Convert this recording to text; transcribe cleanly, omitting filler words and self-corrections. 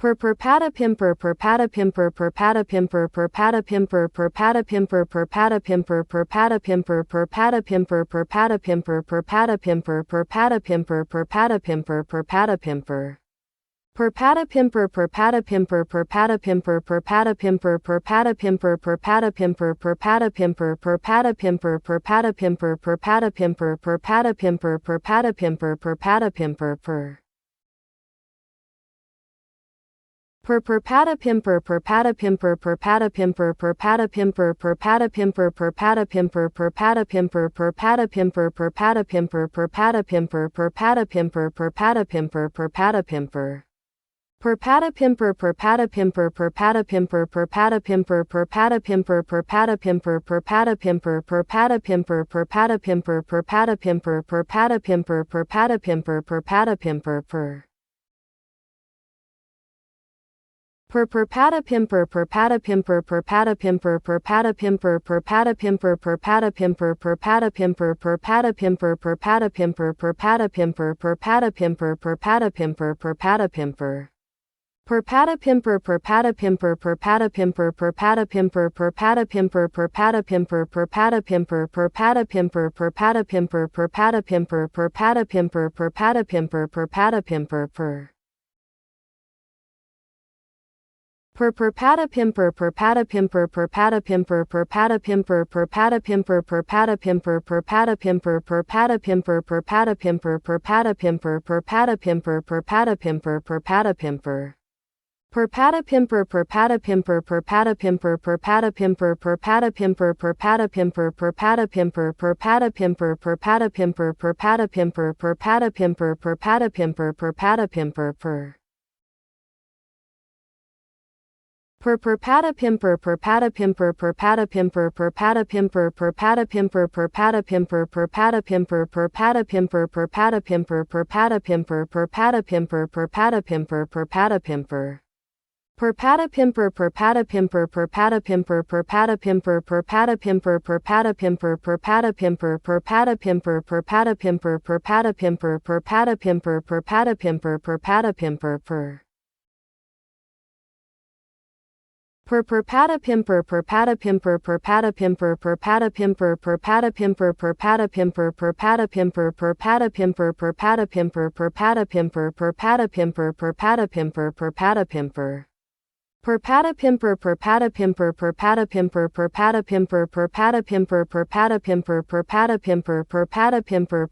Purpata pimper purpata pimper purpata pimper purpata pimper purpata pimper purpata pimper purpata pimper purpata pimper purpata pimper purpata pimper purpata pimper purpata pimper purpata pimper Purpata pimper purpata pimper purpata pimper purpata pimper purpata pimper purpata pimper purpata pimper purpata pimper purpata pimper purpata pimper purpata pimper purpata pimper purpata pimper Purpata pimper purpata pimper purpata pimper purpata pimper purpata pimper purpata pimper purpata pimper purpata pimper purpata pimper purpata pimper purpata pimper purpata pimper purpata pimper Purpata pimper purpata pimper purpata pimper purpata pimper purpata pimper purpata pimper purpata pimper purpata pimper purpata pimper purpata pimper purpata pimper purpata pimper purpata pimper Purpata pimper purpata pimper purpata pimper purpata pimper purpata pimper purpata pimper purpata pimper purpata pimper purpata pimper purpata pimper purpata pimper purpata pimper purpata pimper Purpata pimper purpata pimper purpata pimper purpata pimper purpata pimper purpata pimper purpata pimper purpata pimper purpata pimper purpata pimper purpata pimper purpata pimper purpata pimper Purpata pimper purpata pimper purpata pimper purpata pimper purpata pimper purpata pimper purpata pimper purpata pimper purpata pimper purpata pimper purpata pimper purpata pimper purpata pimper Purpata pimper purpata pimper purpata pimper purpata pimper purpata pimper purpata pimper purpata pimper purpata pimper purpata pimper purpata pimper purpata pimper purpata pimper purpata pimper Purpata pimper purpata pimper purpata pimper purpata pimper purpata pimper purpata pimper purpata pimper purpata pimper purpata pimper purpata pimper purpata pimper purpata pimper purpata pimper Purpata pimper purpata pimper purpata pimper purpata pimper purpata pimper purpata pimper purpata pimper purpata pimper purpata pimper purpata pimper purpata pimper purpata pimper purpata pimper Purpata pimper purpata pimper purpata pimper purpata pimper purpata pimper purpata pimper purpata pimper purpata pimper purpata pimper purpata pimper purpata pimper purpata pimper purpata pimper Purpata pimper purpata pimper purpata pimper purpata pimper purpata pimper purpata pimper purpata pimper purpata pimper